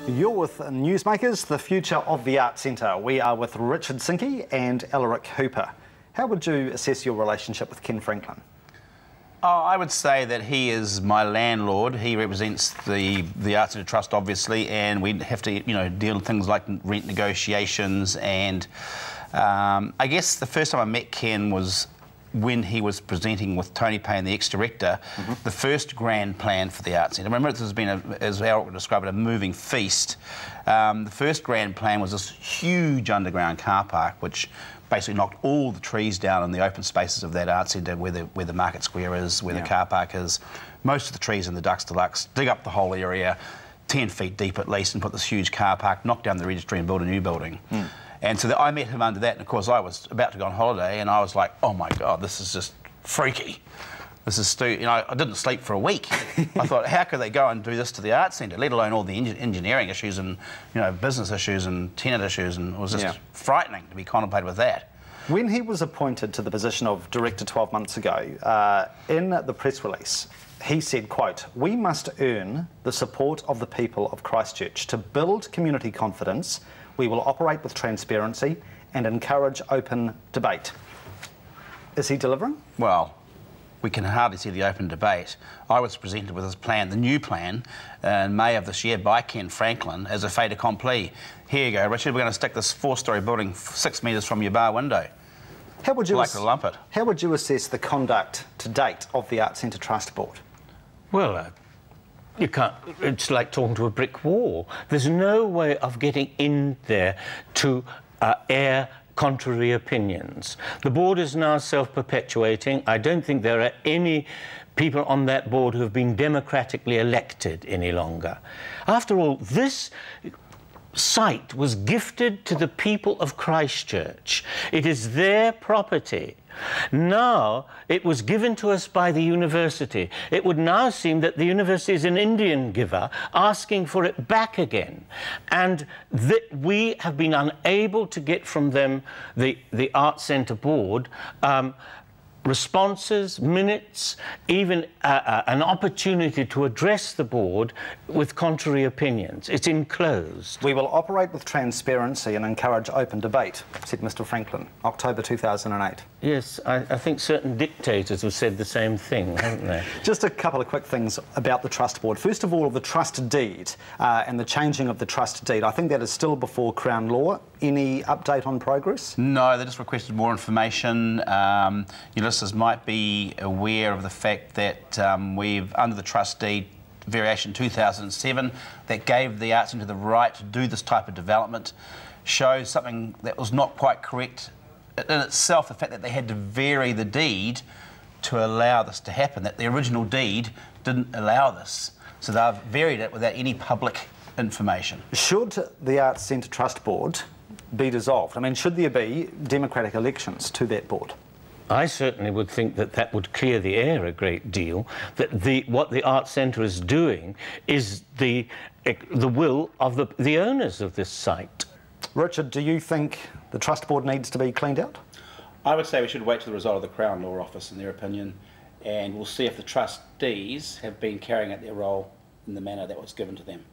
You're with NewsMakers, the future of the Arts Centre. We are with Richard Sinke and Elric Hooper. How would you assess your relationship with Ken Franklin? Oh, I would say that he is my landlord. He represents the Arts Centre Trust, obviously, and we have to, deal with things like rent negotiations. And I guess the first time I met Ken was when he was presenting with Tony Payne, the ex-director, the first grand plan for the Arts Centre. Remember, this has been, as Elric would describe it, a moving feast. The first grand plan was this huge underground car park, which basically knocked all the trees down in the open spaces of that Arts Centre, where the market square is, where the car park is, most of the trees in the Ducks Deluxe, dig up the whole area, 10 feet deep at least, and put this huge car park, knock down the registry and build a new building. And so I met him under that, and of course I was about to go on holiday, and I was like, oh my God, this is just freaky. This is I didn't sleep for a week. I thought, how could they go and do this to the Arts Centre, let alone all the engineering issues and business issues and tenant issues, and it was just frightening to be contemplated with that. When he was appointed to the position of director 12 months ago, in the press release, he said, quote, "We must earn the support of the people of Christchurch. To build community confidence, we will operate with transparency and encourage open debate." Is he delivering? Well, we can hardly see the open debate. I was presented with this plan, the new plan, in May of this year by Ken Franklin as a fait accompli. Here you go, Richard, we're going to stick this 4-storey building 6 metres from your bar window. How would you like to lump it. How would you assess the conduct to date of the Arts Centre Trust Board? Well, you can't. It's like talking to a brick wall. There's no way of getting in there to air contrary opinions. The board is now self-perpetuating. I don't think there are any people on that board who have been democratically elected any longer. After all, this site was gifted to the people of Christchurch. It is their property. Now it was given to us by the university. It would now seem that the university is an Indian giver asking for it back again, and that we have been unable to get from them, the Arts Centre board, responses, minutes, even an opportunity to address the board with contrary opinions. It's enclosed. "We will operate with transparency and encourage open debate," said Mr Franklin, October 2008. Yes, I think certain dictators have said the same thing, haven't they? Just a couple of quick things about the Trust Board. First of all, the trust deed and the changing of the trust deed. I think that is still before Crown Law. Any update on progress? No, they just requested more information. Your listeners might be aware of the fact that we've, under the trust deed, variation 2007, that gave the Arts Centre the right to do this type of development, shows something that was not quite correct in itself, the fact that they had to vary the deed to allow this to happen, that the original deed didn't allow this. So they've varied it without any public information. Should the Arts Centre Trust Board be dissolved? I mean, should there be democratic elections to that board? I certainly would think that that would clear the air a great deal, that what the Arts Centre is doing is the will of the owners of this site. Richard, do you think the Trust Board needs to be cleaned out? I would say we should wait for the result of the Crown Law Office in their opinion, and we'll see if the trustees have been carrying out their role in the manner that was given to them.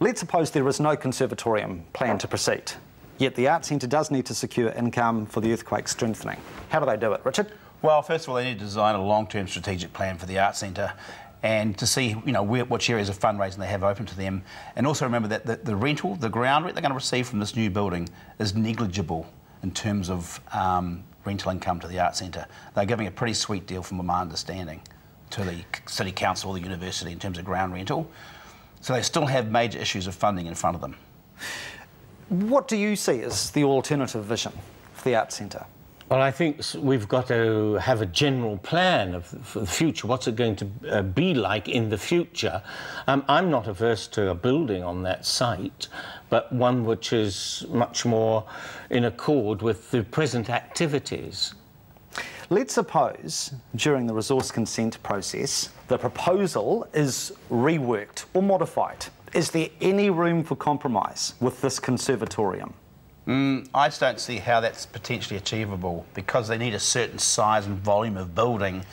Let's suppose there is no conservatorium plan to proceed, yet the Arts Centre does need to secure income for the earthquake strengthening. How do they do it, Richard? Well, first of all, they need to design a long-term strategic plan for the Arts Centre, and to see, which areas of fundraising they have open to them. And also remember that the rental, the ground rent they're going to receive from this new building is negligible in terms of rental income to the Arts Centre. They're giving a pretty sweet deal, from my understanding, to the City Council or the university in terms of ground rental. So they still have major issues of funding in front of them. What do you see as the alternative vision for the Arts Centre? Well, I think we've got to have a general plan for the future. What's it going to be like in the future? I'm not averse to a building on that site, but one which is much more in accord with the present activities. Let's suppose, during the resource consent process, the proposal is reworked or modified. Is there any room for compromise with this conservatorium? I just don't see how that's potentially achievable, because they need a certain size and volume of building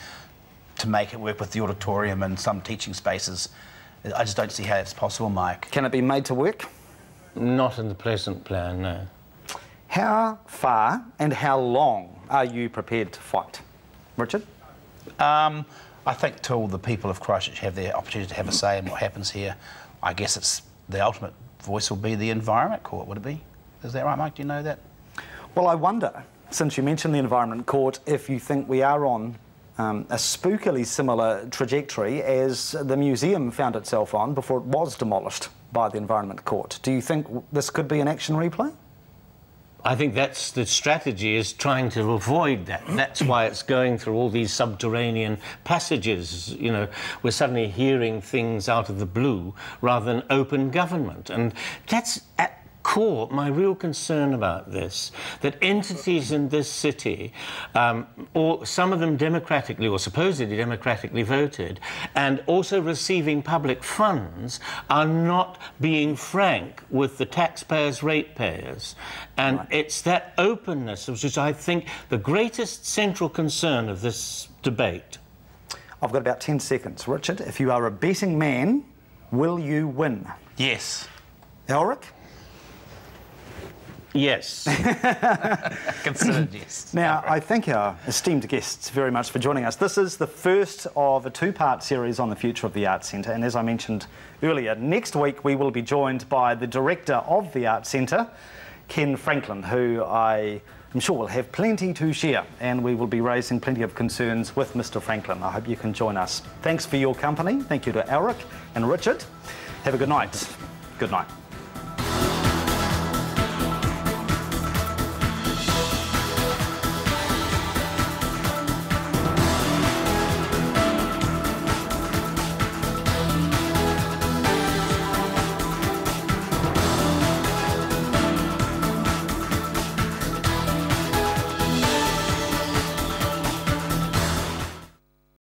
to make it work with the auditorium and some teaching spaces. I just don't see how it's possible, Mike. Can it be made to work? Not in the present plan, no. How far and how long are you prepared to fight? Richard? I think till the people of Christchurch have the opportunity to have a say in what happens here, I guess it's the ultimate voice will be the Environment Court, would it be? Is that right, Mike? Do you know that? Well, I wonder, since you mentioned the Environment Court, if you think we are on a spookily similar trajectory as the museum found itself on before it was demolished by the Environment Court. Do you think this could be an action replay? I think that's the strategy, is trying to avoid that. That's why it's going through all these subterranean passages. You know, we're suddenly hearing things out of the blue rather than open government. And that's at core my real concern about this, that entities in this city, or some of them democratically or supposedly democratically voted, and also receiving public funds, are not being frank with the taxpayers, ratepayers. And right. It's that openness which is, I think, the greatest central concern of this debate. I've got about 10 seconds. Richard, if you are a betting man, will you win? Yes. Elric? Yes. Considered yes. Now, I thank our esteemed guests very much for joining us. This is the first of a two-part series on the future of the Arts Centre, and as I mentioned earlier, next week we will be joined by the director of the Arts Centre, Ken Franklin, who I am sure will have plenty to share, and we will be raising plenty of concerns with Mr. Franklin. I hope you can join us. Thanks for your company. Thank you to Elric and Richard. Have a good night. Good night.